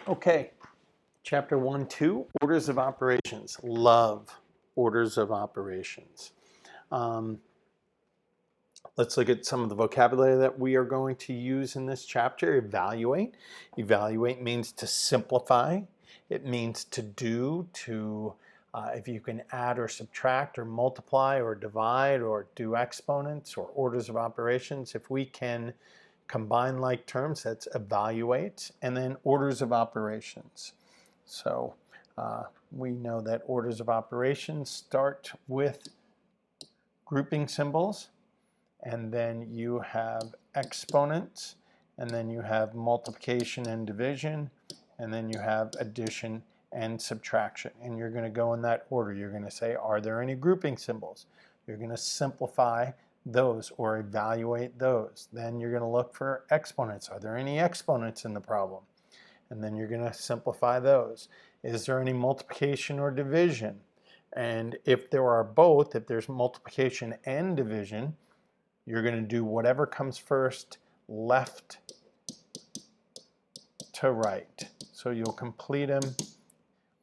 Okay, chapter 1, 2, orders of operations. Love orders of operations. Um, let's look at some of the vocabulary that we are going to use in this chapter. Evaluate. Evaluate means to simplify. It means to do, if you can add or subtract or multiply or divide or do exponents or orders of operations. If we can combine like terms, that's evaluate. And then orders of operations. So we know that orders of operations start with grouping symbols, and then you have exponents, and then you have multiplication and division, and then you have addition and subtraction. And you're going to go in that order. You're going to say, are there any grouping symbols? You're going to simplify those or evaluate those. Then you're going to look for exponents. Are there any exponents in the problem? And then you're going to simplify those. Is there any multiplication or division? And if there are both, if there's multiplication and division, you're going to do whatever comes first, left to right. So you'll complete them,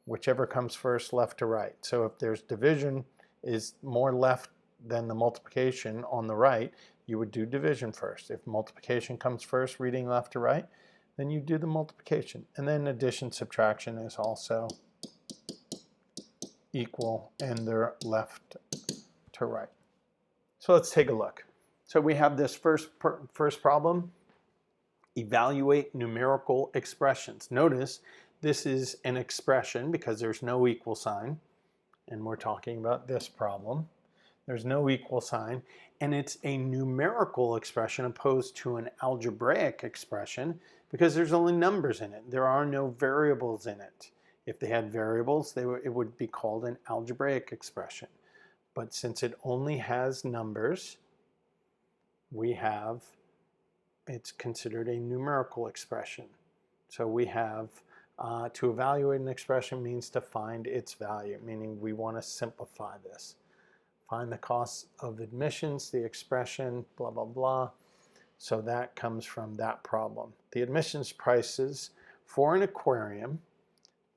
whichever comes first, left to right. So if there's division is more left than the multiplication on the right, you would do division first. If multiplication comes first, reading left to right, then you do the multiplication. And then addition, subtraction is also equal, and they're left to right. So let's take a look. So we have this first problem, evaluate numerical expressions. Notice this is an expression because there's no equal sign, and we're talking about this problem. There's no equal sign, and it's a numerical expression opposed to an algebraic expression because there's only numbers in it. There are no variables in it. If they had variables, it would be called an algebraic expression. But since it only has numbers, it's considered a numerical expression. So we have, to evaluate an expression means to find its value, meaning we want to simplify this. Find the cost of admissions, the expression, blah, blah, blah. So that comes from that problem. The admissions prices for an aquarium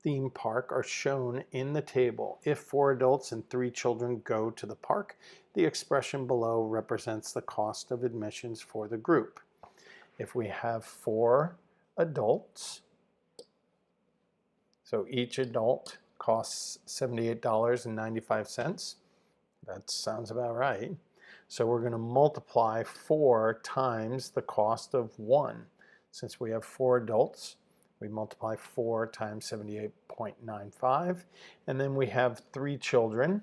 theme park are shown in the table. If 4 adults and 3 children go to the park, the expression below represents the cost of admissions for the group. If we have 4 adults, so each adult costs $78.95. That sounds about right. So we're going to multiply 4 times the cost of 1. Since we have 4 adults, we multiply 4 times 78.95. And then we have 3 children,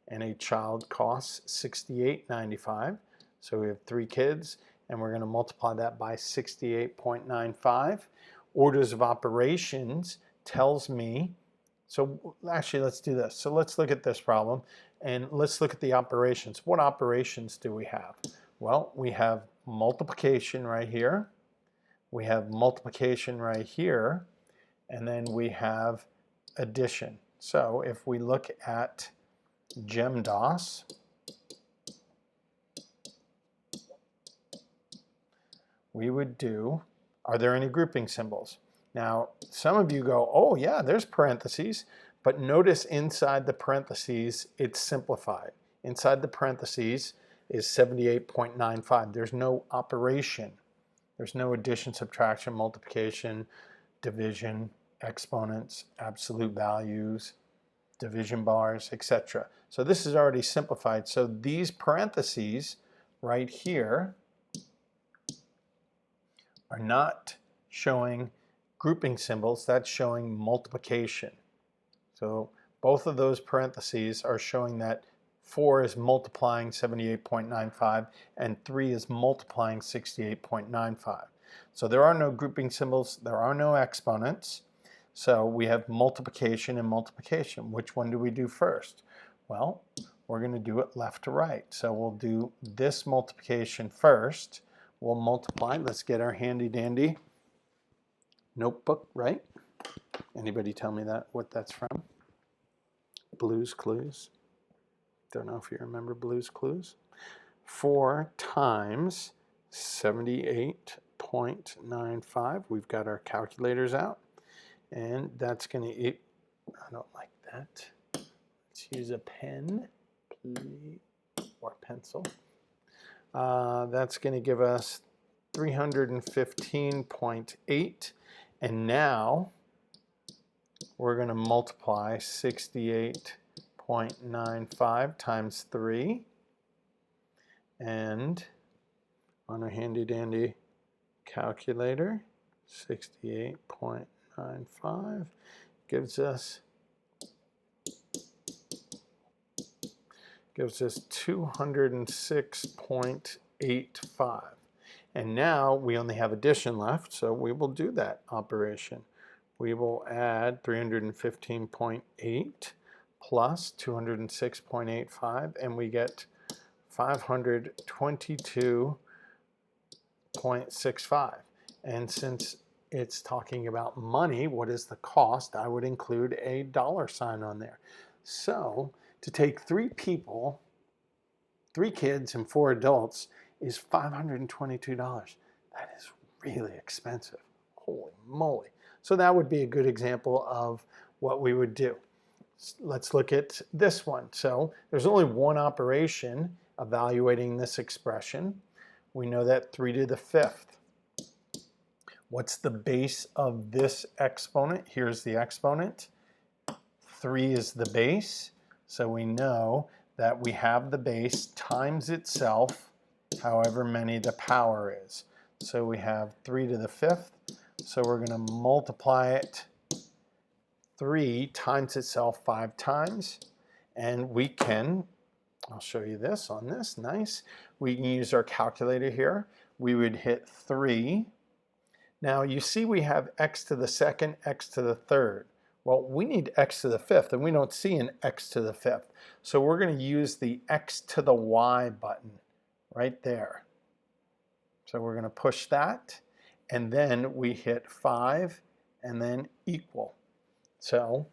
and a child costs $68.95. So we have 3 kids, and we're going to multiply that by 68.95. Orders of operations tells me, so actually let's do this. So let's look at this problem, and let's look at the operations. What operations do we have? Well, we have multiplication right here. We have multiplication right here, and then we have addition. So if we look at GEMDAS, we would do, are there any grouping symbols? Now, some of you go, oh yeah, there's parentheses, but notice inside the parentheses, it's simplified. Inside the parentheses is 78.95. There's no operation. There's no addition, subtraction, multiplication, division, exponents, absolute values, division bars, etc. So this is already simplified. So these parentheses right here are not showing grouping symbols. That's showing multiplication. So both of those parentheses are showing that 4 is multiplying 78.95 and 3 is multiplying 68.95. So there are no grouping symbols, there are no exponents. So we have multiplication and multiplication. Which one do we do first? Well, we're going to do it left to right. So we'll do this multiplication first. We'll multiply. Let's get our handy dandy notebook, right? Anybody tell me what that's from? Blue's Clues. Don't know if you remember Blue's Clues. 4 times 78.95. We've got our calculators out. And that's going to, I don't like that. Let's use a pen, please, or pencil. That's going to give us 315.8. And now we're going to multiply 68.95 times 3. And on our handy dandy calculator, 68.95 gives us 206.85. And now we only have addition left, so we will do that operation. We will add 315.8 plus 206.85, and we get 522.65. And since it's talking about money, what is the cost? I would include a dollar sign on there. So to take 3 people, 3 kids and 4 adults is $522. That is really expensive. Holy moly. So that would be a good example of what we would do. Let's look at this one. So there's only one operation evaluating this expression. We know that 3 to the 5th. What's the base of this exponent? Here's the exponent. 3 is the base. So we know that we have the base times itself, however many the power is. So we have 3 to the 5th. So we're going to multiply it 3 times itself 5 times. And we can, I'll show you this on this, nice. We can use our calculator here. We would hit 3. Now you see we have x to the 2nd, x to the 3rd. Well, we need x to the 5th, and we don't see an x to the 5th. So we're going to use the x to the y button right there. So we're going to push that, and then we hit 5, and then equal. So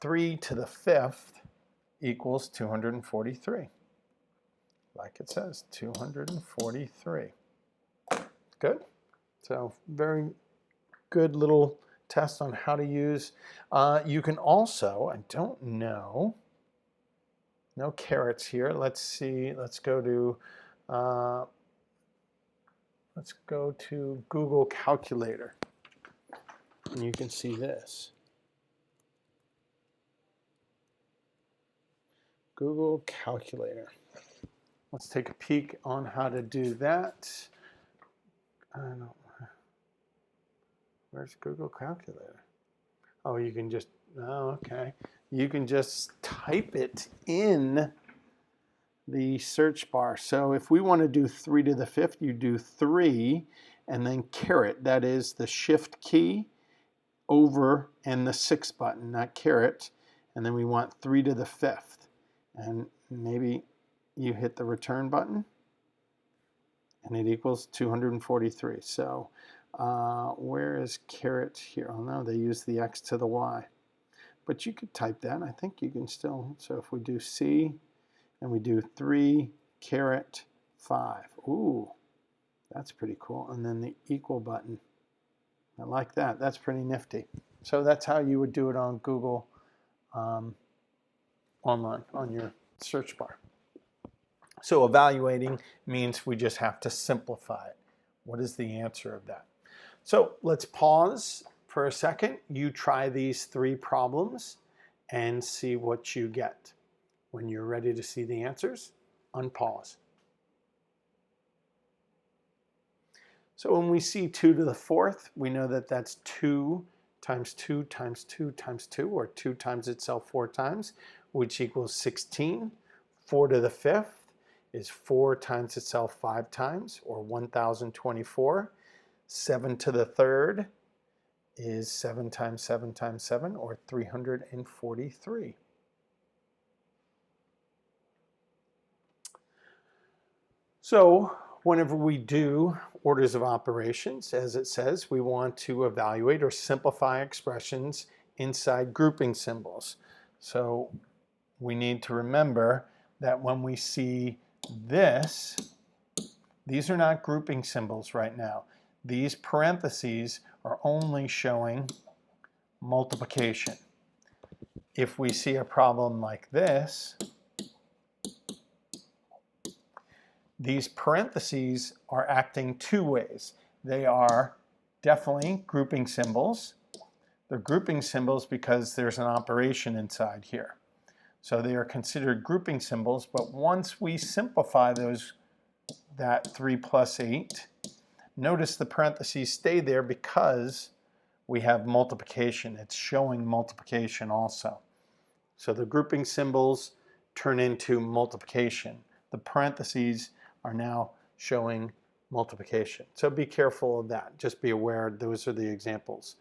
3 to the 5th equals 243. Like it says, 243. Good? So very good little test on how to use. You can also, I don't know, no carets here. Let's see, let's go to Google Calculator. And you can see this. Google Calculator. Let's take a peek on how to do that. I don't know. Where's Google Calculator? Oh, you can just, oh, okay. You can just type it in the search bar. So if we want to do 3 to the 5th, you do 3 and then caret. That is the shift key over and the 6 button, not caret. And then we want 3 to the 5th. And maybe you hit the return button and it equals 243. So where is caret here? Oh no, they use the x to the y. But you could type that. I think you can still. So if we do C and we do 3 caret 5. Ooh, that's pretty cool. And then the equal button. I like that. That's pretty nifty. So that's how you would do it on Google online on your search bar. So evaluating means we just have to simplify it. What is the answer of that? So let's pause for a second. You try these 3 problems and see what you get. When you're ready to see the answers, unpause. So when we see 2 to the 4th, we know that that's 2 times 2 times 2 times 2, or 2 times itself 4 times, which equals 16. 4 to the 5th is 4 times itself 5 times, or 1024. 7 to the 3rd is 7 times 7 times 7, or 343. So whenever we do orders of operations, as it says, we want to evaluate or simplify expressions inside grouping symbols. So we need to remember that when we see this, these are not grouping symbols right now. These parentheses are only showing multiplication. If we see a problem like this, these parentheses are acting two ways. They are definitely grouping symbols. They're grouping symbols because there's an operation inside here. So they are considered grouping symbols, but once we simplify that 3 plus 8, notice the parentheses stay there because we have multiplication. It's showing multiplication also. So the grouping symbols turn into multiplication. The parentheses are now showing multiplication. So be careful of that. Just be aware those are the examples.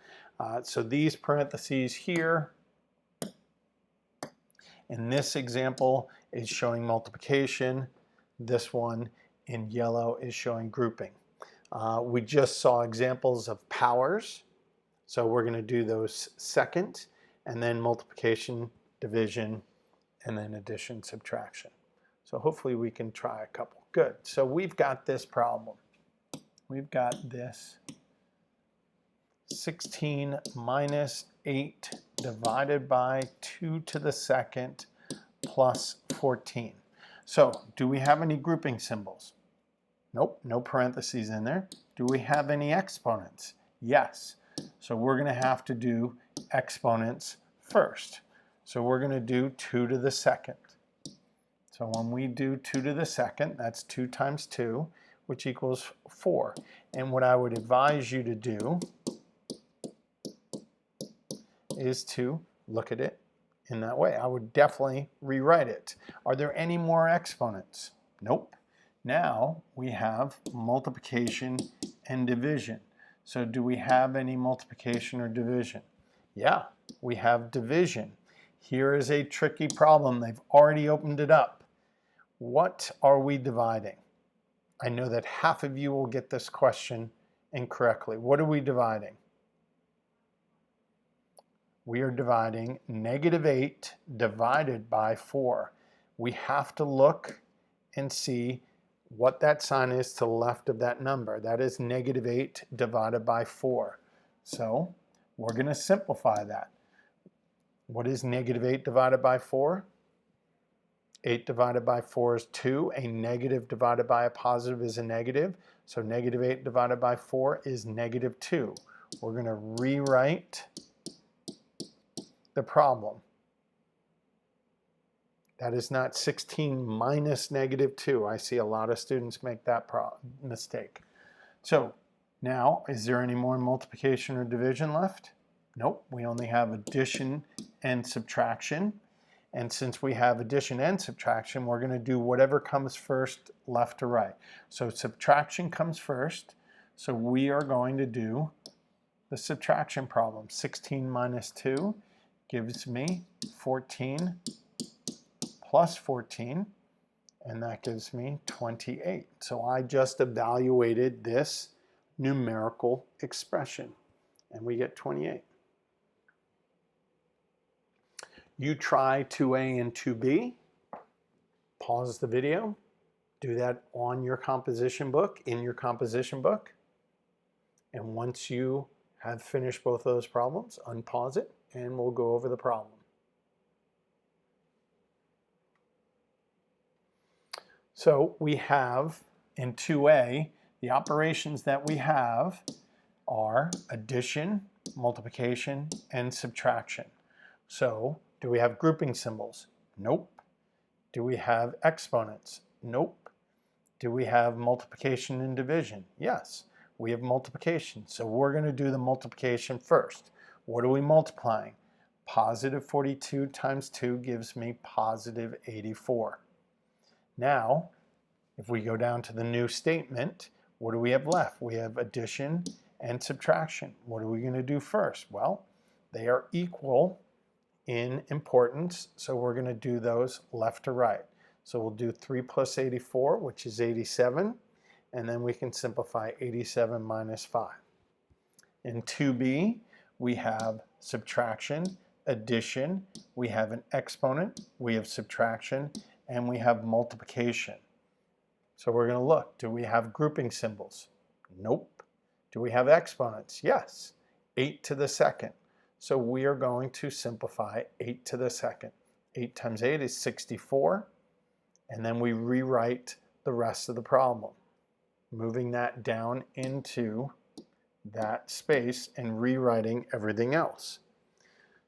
So these parentheses here in this example is showing multiplication. This one in yellow is showing grouping. We just saw examples of powers. So we're going to do those second, and then multiplication, division, and then addition, subtraction. So hopefully we can try a couple. Good. So we've got this problem. We've got this 16 minus 8 divided by 2 to the second plus 14. So do we have any grouping symbols? Nope, no parentheses in there. Do we have any exponents? Yes. So we're going to have to do exponents first. So we're going to do 2 to the second. So when we do 2 to the second, that's 2 times 2, which equals 4. And what I would advise you to do is to look at it in that way. I would definitely rewrite it. Are there any more exponents? Nope. Now we have multiplication and division. So do we have any multiplication or division? Yeah, we have division. Here is a tricky problem. They've already opened it up. What are we dividing? I know that half of you will get this question incorrectly. What are we dividing? We are dividing -8 divided by 4. We have to look and see what that sign is to the left of that number. That is -8 divided by 4. So we're going to simplify that. What is -8 divided by 4? 8 divided by 4 is 2. A negative divided by a positive is a negative. So -8 divided by 4 is -2. We're going to rewrite the problem. That is not 16 minus -2. I see a lot of students make that mistake. So now, is there any more multiplication or division left? Nope, we only have addition and subtraction. And since we have addition and subtraction, we're going to do whatever comes first, left to right. So subtraction comes first. So we are going to do the subtraction problem. 16 minus 2 gives me 14 plus 14, and that gives me 28. So I just evaluated this numerical expression, and we get 28. You try 2A and 2B, pause the video, do that on your composition book, in your composition book, and once you have finished both those problems, unpause it, and we'll go over the problem. So we have in 2A, the operations that we have are addition, multiplication, and subtraction. So do we have grouping symbols? Nope. Do we have exponents? Nope. Do we have multiplication and division? Yes, we have multiplication. So we're going to do the multiplication first. What are we multiplying? Positive 42 times 2 gives me positive 84. Now, if we go down to the new statement, what do we have left? We have addition and subtraction. What are we going to do first? Well, they are equal in importance, so we're going to do those left to right. So we'll do 3 plus 84, which is 87, and then we can simplify 87 minus 5. In 2B, we have subtraction, addition, we have an exponent, we have subtraction, and we have multiplication. So we're going to look. Do we have grouping symbols? Nope. Do we have exponents? Yes. 8 to the second. So we are going to simplify 8 to the second. 8 times 8 is 64. And then we rewrite the rest of the problem, moving that down into that space and rewriting everything else.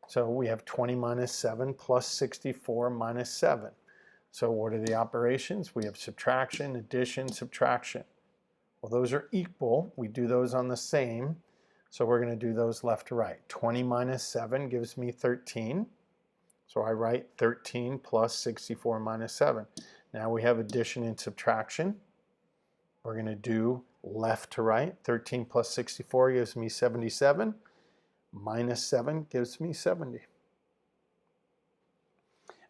So we have 20 minus 7 plus 64 minus 7. So what are the operations? We have subtraction, addition, subtraction. Well, those are equal. We do those on the same. So we're going to do those left to right. 20 minus 7 gives me 13. So I write 13 plus 64 minus 7. Now we have addition and subtraction. We're going to do left to right. 13 plus 64 gives me 77. Minus 7 gives me 70.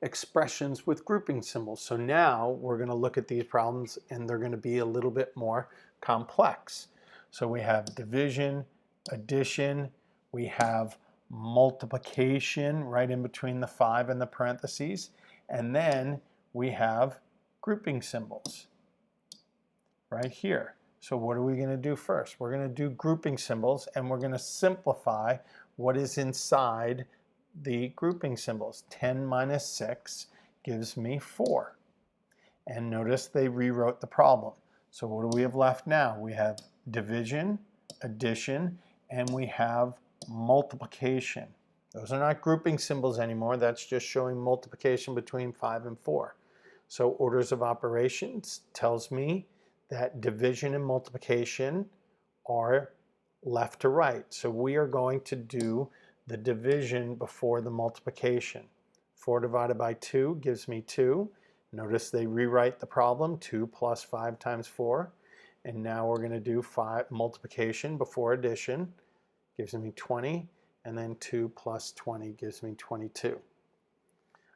Expressions with grouping symbols. So now we're going to look at these problems and they're going to be a little bit more complex. So we have division, addition, we have multiplication right in between the 5 and the parentheses, and then we have grouping symbols right here. So what are we going to do first? We're going to do grouping symbols and we're going to simplify what is inside the grouping symbols. 10 minus 6 gives me 4. And notice they rewrote the problem. So what do we have left now? We have division, addition, and we have multiplication. Those are not grouping symbols anymore. That's just showing multiplication between 5 and 4. So orders of operations tells me that division and multiplication are left to right. So we are going to do the division before the multiplication. 4 divided by 2 gives me 2. Notice they rewrite the problem, 2 plus 5 times 4. And now we're going to do multiplication before addition, gives me 20. And then 2 plus 20 gives me 22.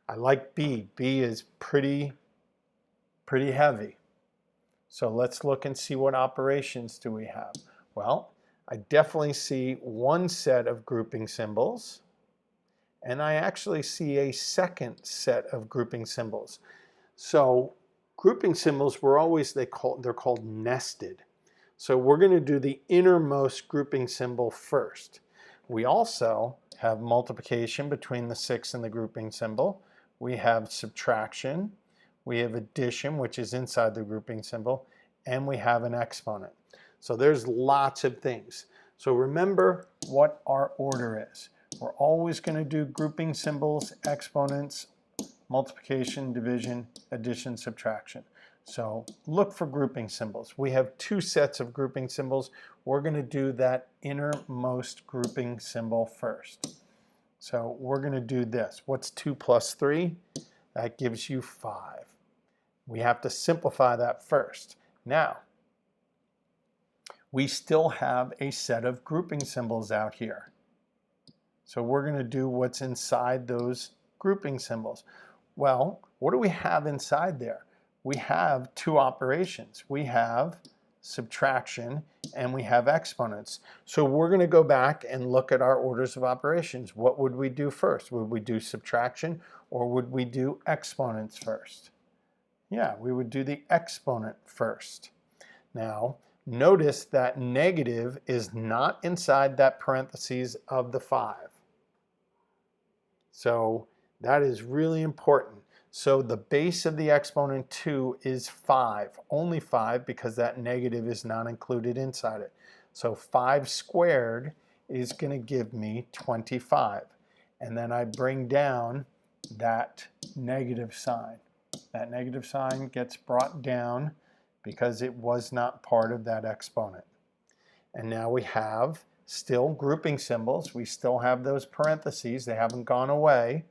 I like B. B is pretty heavy. So let's look and see what operations do we have. Well, I definitely see one set of grouping symbols, and I actually see a second set of grouping symbols. So grouping symbols were always, they're called nested. So we're going to do the innermost grouping symbol first. We also have multiplication between the 6 and the grouping symbol. We have subtraction. We have addition, which is inside the grouping symbol, and we have an exponent. So there's lots of things. So remember what our order is. We're always going to do grouping symbols, exponents, multiplication, division, addition, subtraction. So look for grouping symbols. We have 2 sets of grouping symbols. We're going to do that innermost grouping symbol first. So we're going to do this. What's 2 plus 3? That gives you 5. We have to simplify that first. Now, we still have a set of grouping symbols out here. So we're going to do what's inside those grouping symbols. Well, what do we have inside there? We have 2 operations. We have subtraction and we have exponents. So we're going to go back and look at our orders of operations. What would we do first? Would we do subtraction or would we do exponents first? Yeah, we would do the exponent first. Now, notice that negative is not inside that parentheses of the 5. So that is really important. So the base of the exponent 2 is 5, only 5 because that negative is not included inside it. So 5 squared is going to give me 25. And then I bring down that negative sign. That negative sign gets brought down because it was not part of that exponent. And now we have still grouping symbols. We still have those parentheses. They haven't gone away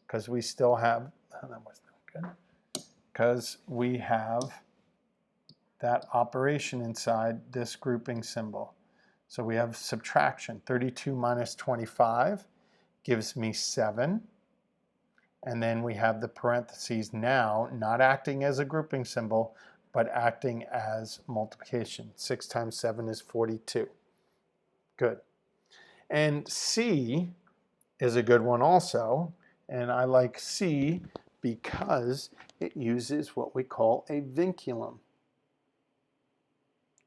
because we still have, oh, that was not good, because we have that operation inside this grouping symbol. So we have subtraction. 32 minus 25 gives me 7. And then we have the parentheses now not acting as a grouping symbol, but acting as multiplication. 6 times 7 is 42. Good. And C is a good one also. And I like C because it uses what we call a vinculum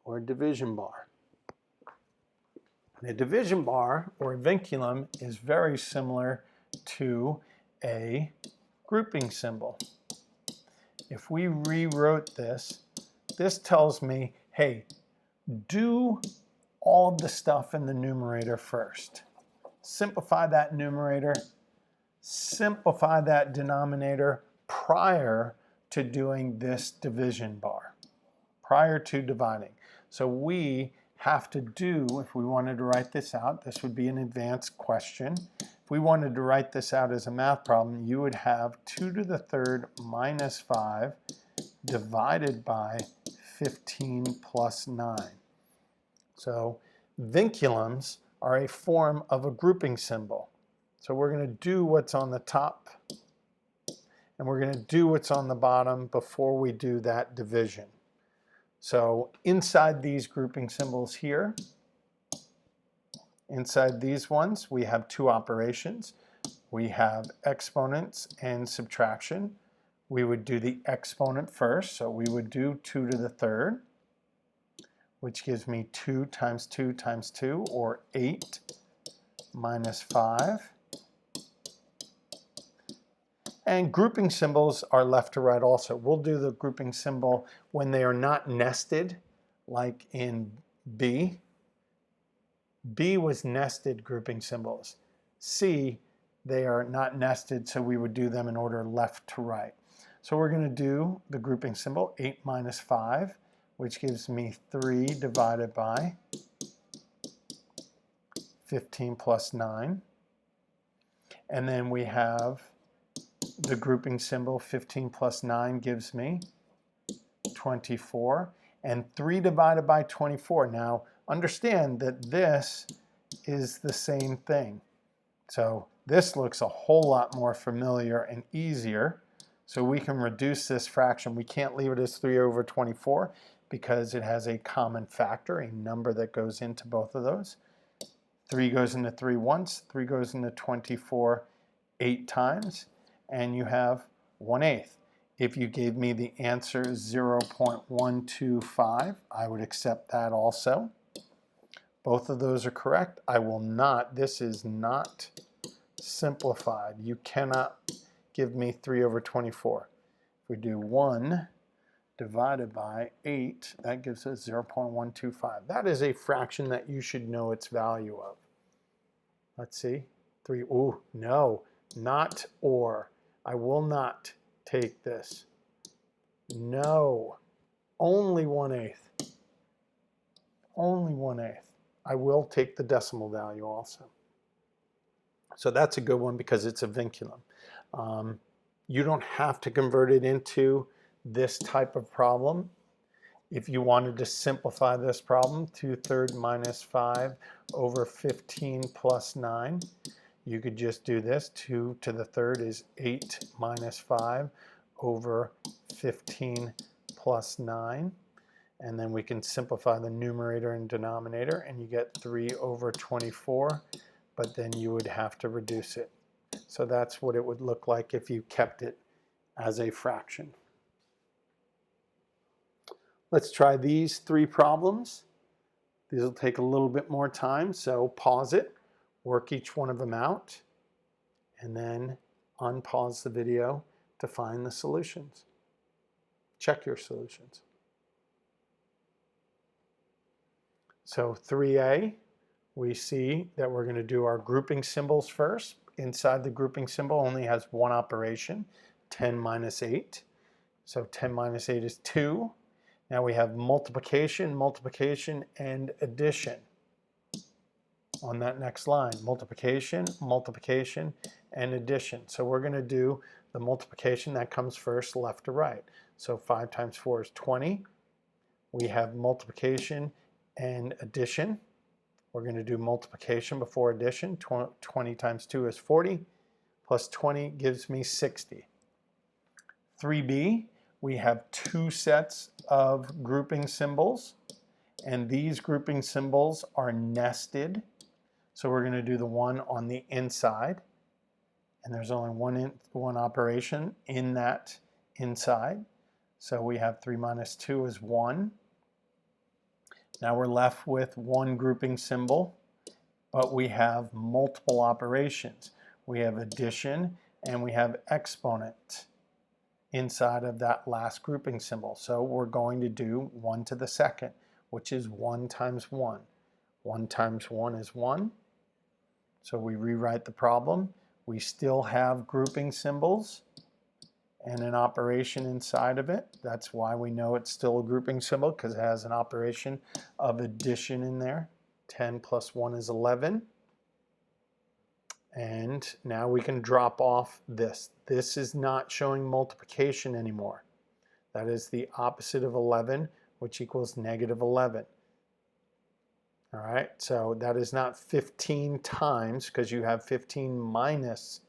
or a division bar. A division bar or a vinculum is very similar to a grouping symbol. If we rewrote this, this tells me, hey, do all of the stuff in the numerator first. Simplify that numerator, simplify that denominator prior to doing this division bar, prior to dividing. So we have to do, if we wanted to write this out, this would be an advanced question. If we wanted to write this out as a math problem, you would have 2 to the third minus 5 divided by 15 plus 9. So vinculums are a form of a grouping symbol. So we're going to do what's on the top, and we're going to do what's on the bottom before we do that division. So inside these grouping symbols here, inside these ones, we have two operations. We have exponents and subtraction. We would do the exponent first, so we would do 2 to the third, which gives me 2 times 2 times 2, or 8 minus 5. And grouping symbols are left to right also. We'll do the grouping symbol when they are not nested, like in B. B was nested grouping symbols. C, they are not nested, so we would do them in order left to right. So we're going to do the grouping symbol, 8 minus 5, which gives me 3 divided by 15 plus 9. And then we have the grouping symbol, 15 plus 9 gives me 24. And 3 divided by 24. Now, understand that this is the same thing. So this looks a whole lot more familiar and easier. So we can reduce this fraction. We can't leave it as 3 over 24 because it has a common factor, a number that goes into both of those. 3 goes into 3 once, 3 goes into 24 8 times, and you have 1/8. If you gave me the answer 0.125, I would accept that also. Both of those are correct. I will not, this is not simplified. You cannot give me 3 over 24. If we do 1 divided by 8, that gives us 0.125. That is a fraction that you should know its value of. Let's see. 3, ooh, no, not or. I will not take this. No, only 1/8. Only 1/8. I will take the decimal value also. So that's a good one because it's a vinculum. You don't have to convert it into this type of problem. If you wanted to simplify this problem, 2/3 minus 5 over 15 plus 9, you could just do this. 2 to the third is 8 minus 5 over 15 plus 9. And then we can simplify the numerator and denominator, and you get 3 over 24, but then you would have to reduce it. So that's what it would look like if you kept it as a fraction. Let's try these 3 problems. These will take a little bit more time, so pause it, work each one of them out, and then unpause the video to find the solutions. Check your solutions. So 3A, we see that we're going to do our grouping symbols first. Inside the grouping symbol only has one operation, 10 minus 8. So 10 minus 8 is 2. Now we have multiplication, multiplication, and addition. On that next line, multiplication, multiplication, and addition. So we're going to do the multiplication that comes first, left to right. So 5 times 4 is 20. We have multiplication and addition. We're going to do multiplication before addition. 20 times 2 is 40, plus 20 gives me 60. 3B, we have 2 sets of grouping symbols, and these grouping symbols are nested. So we're going to do the one on the inside, and there's only one operation in that inside. So we have 3 minus 2 is 1. Now we're left with one grouping symbol, but we have multiple operations. We have addition and we have exponent inside of that last grouping symbol. So we're going to do 1 to the second, which is 1 times 1. 1 times 1 is 1. So we rewrite the problem. We still have grouping symbols and an operation inside of it. That's why we know it's still a grouping symbol, because it has an operation of addition in there. 10 plus 1 is 11. And now we can drop off this. This is not showing multiplication anymore. That is the opposite of 11, which equals negative 11. All right, so that is not 15 times, because you have 15 minus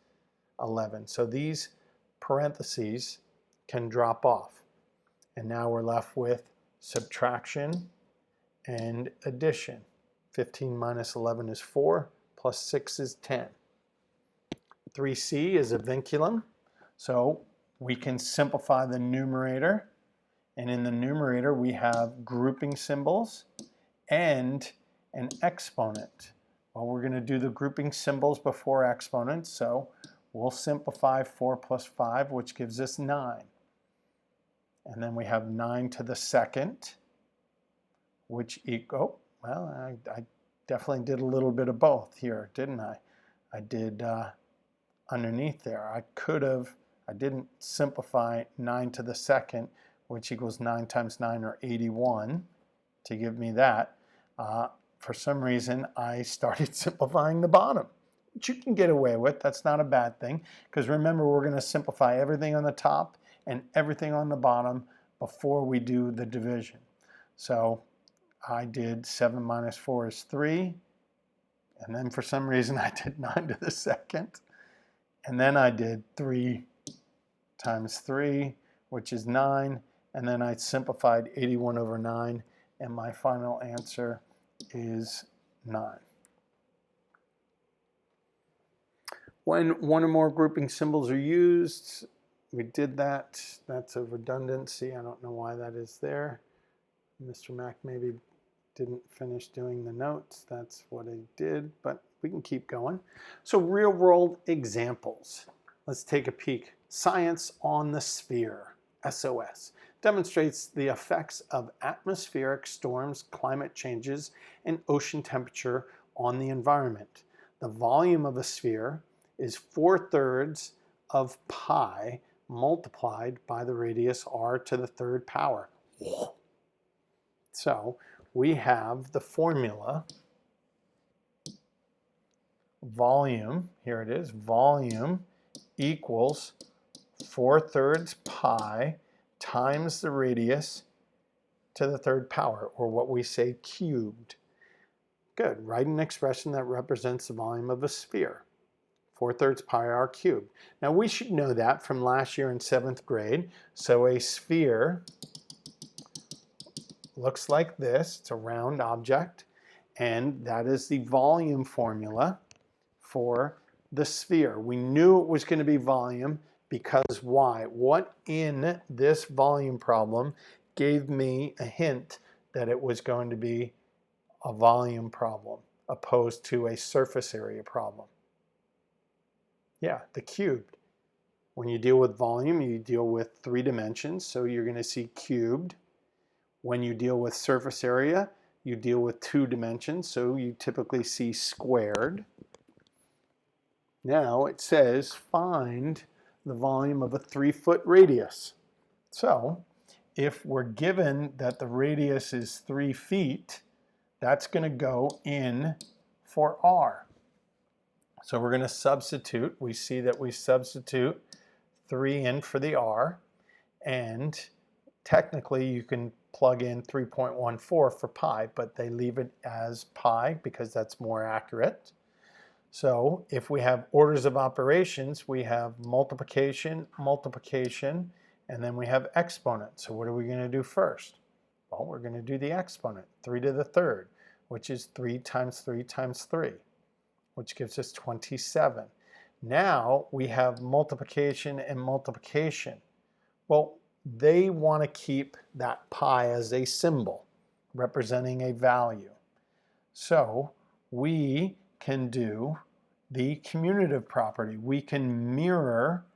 11. So these parentheses can drop off. And now we're left with subtraction and addition. 15 minus 11 is 4, plus 6 is 10. 3c is a vinculum, so we can simplify the numerator. And in the numerator, we have grouping symbols and an exponent. Well, we're going to do the grouping symbols before exponents, so we'll simplify 4 plus 5, which gives us 9. And then we have 9 to the second, which equal, well, I definitely did a little bit of both here, didn't I? I did underneath there. I didn't simplify 9 to the second, which equals 9 times 9, or 81, to give me that. For some reason, I started simplifying the bottom, which you can get away with. That's not a bad thing, because remember, we're going to simplify everything on the top and everything on the bottom before we do the division. So I did 7 minus 4 is 3, and then for some reason I did 9 to the second, and then I did 3 times 3, which is 9, and then I simplified 81 over 9, and my final answer is 9. When one or more grouping symbols are used, we did that. That's a redundancy. I don't know why that is there. Mr. Mack maybe didn't finish doing the notes. That's what I did, but we can keep going. So real world examples. Let's take a peek. Science on the sphere, SOS, demonstrates the effects of atmospheric storms, climate changes, and ocean temperature on the environment. The volume of a sphere is 4/3 of pi multiplied by the radius r to the third power. So we have the formula, volume, here it is, volume equals 4/3 pi times the radius to the third power, or what we say cubed. Good, write an expression that represents the volume of a sphere. 4/3 pi r cubed. Now we should know that from last year in 7th grade. So a sphere looks like this. It's a round object, and that is the volume formula for the sphere. We knew it was going to be volume because why? What in this volume problem gave me a hint that it was going to be a volume problem opposed to a surface area problem? Yeah, the cubed. When you deal with volume, you deal with 3 dimensions, so you're going to see cubed. When you deal with surface area, you deal with 2 dimensions, so you typically see squared. Now it says find the volume of a 3-foot radius. So if we're given that the radius is 3 feet, that's going to go in for r. So we're going to substitute. We see that we substitute 3 in for the r, and technically you can plug in 3.14 for pi, but they leave it as pi because that's more accurate. So if we have orders of operations, we have multiplication, multiplication, and then we have exponent. So what are we going to do first? Well, we're going to do the exponent, 3 to the third, which is 3 times 3 times 3, which gives us 27. Now we have multiplication and multiplication. Well, they want to keep that pi as a symbol representing a value. So we can do the commutative property. We can mirror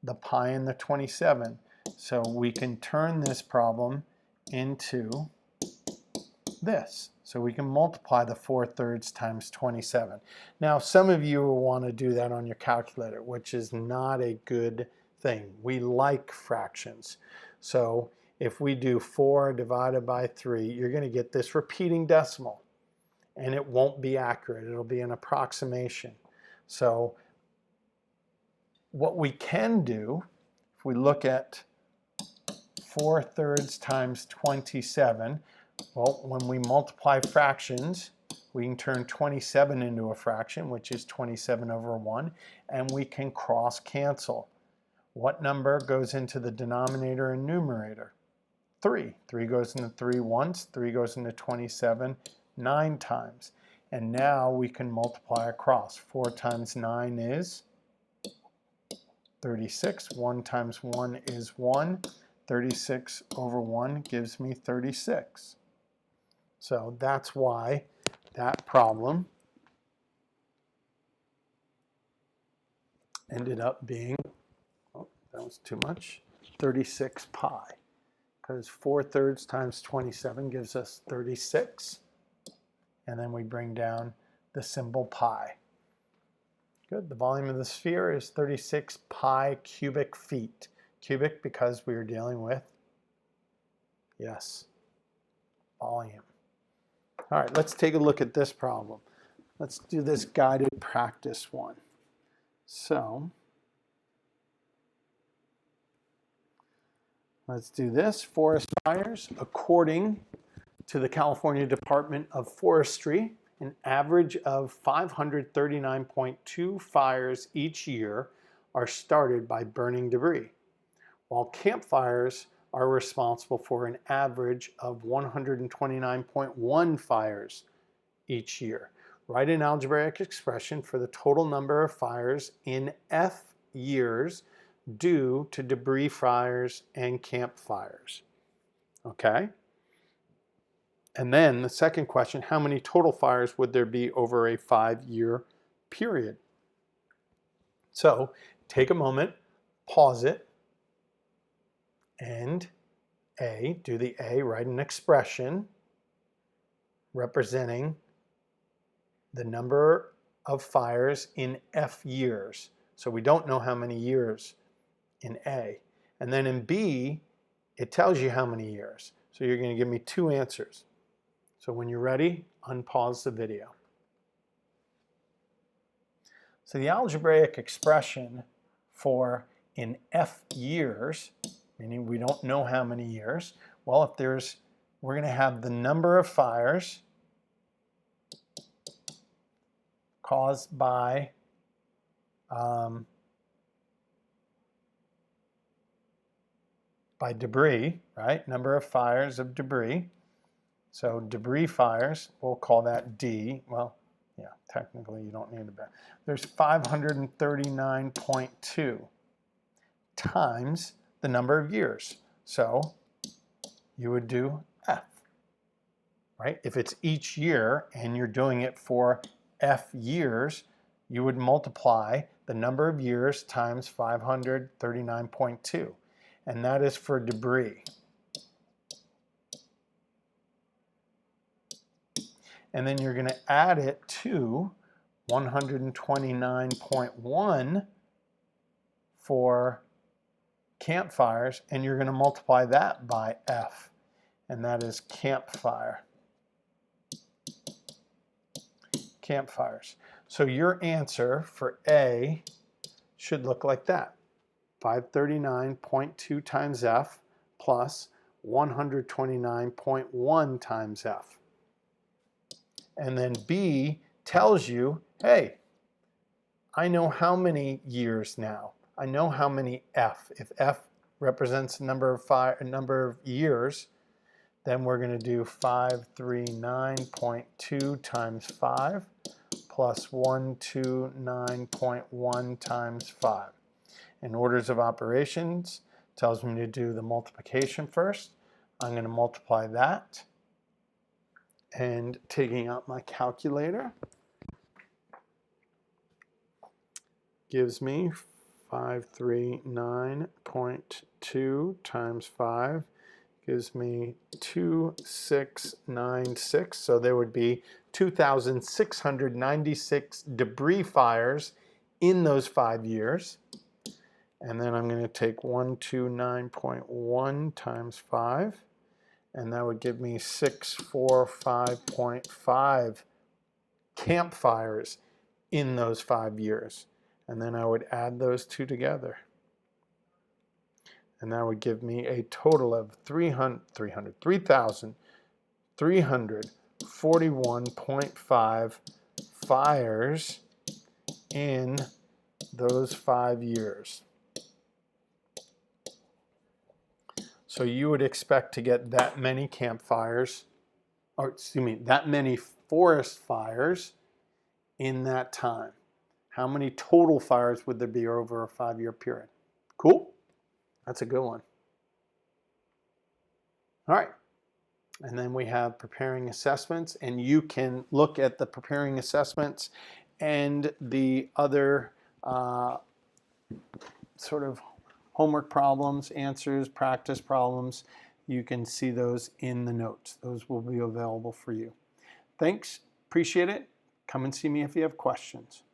the pi and the 27. So we can turn this problem into this. So we can multiply the 4/3 times 27. Now, some of you will want to do that on your calculator, which is not a good thing. We like fractions. So if we do 4 divided by 3, you're going to get this repeating decimal. And it won't be accurate. It'll be an approximation. So what we can do, if we look at 4/3 times 27, well, when we multiply fractions, we can turn 27 into a fraction, which is 27 over 1, and we can cross cancel. What number goes into the denominator and numerator? 3. 3 goes into 3 once, 3 goes into 27 9 times. And now we can multiply across. 4 times 9 is 36. 1 times 1 is 1. 36 over 1 gives me 36. So that's why that problem ended up being, oh, that was too much, 36 pi. Because 4/3 times 27 gives us 36. And then we bring down the symbol pi. Good. The volume of the sphere is 36 pi cubic feet. Cubic because we are dealing with, yes, volume. All right, let's take a look at this problem. Let's do this guided practice one. So let's do this. Forest fires, according to the California Department of Forestry, an average of 539.2 fires each year are started by burning debris, while campfires are responsible for an average of 129.1 fires each year. Write an algebraic expression for the total number of fires in F years due to debris fires and campfires. Okay? And then the second question, how many total fires would there be over a 5-year period? So take a moment, pause it, and do the A, write an expression representing the number of fires in F years. So we don't know how many years in A. And then in B, it tells you how many years. So you're going to give me 2 answers. So when you're ready, unpause the video. So the algebraic expression for in F years, meaning we don't know how many years, well, if we're going to have the number of fires caused by debris, right? Number of fires of debris. So debris fires, we'll call that D. Well, yeah, technically you don't need a bit. There's 539.2 times the number of years. So you would do F, right? If it's each year and you're doing it for F years, you would multiply the number of years times 539.2. And that is for debris. And then you're going to add it to 129.1 for campfires, and you're going to multiply that by F, and that is campfire. Campfires. So your answer for A should look like that. 539.2 times F plus 129.1 times F. And then B tells you, hey, I know how many years now. I know how many F. If F represents a number of years, then we're going to do 539.2 times 5 plus 129.1 times 5. In orders of operations, tells me to do the multiplication first. I'm going to multiply that. And taking out my calculator, gives me 539.2 times 5 gives me 2696. So there would be 2,696 debris fires in those 5 years. And then I'm going to take 129.1 times 5, and that would give me 645.5 campfires in those 5 years. And then I would add those two together. And that would give me a total of 3,341.5 fires in those 5 years. So you would expect to get that many campfires, or excuse me, that many forest fires in that time. How many total fires would there be over a 5-year period? Cool? That's a good one. All right. And then we have preparing assessments, and you can look at the preparing assessments and the other sort of homework problems, answers, practice problems. You can see those in the notes. Those will be available for you. Thanks. Appreciate it. Come and see me if you have questions.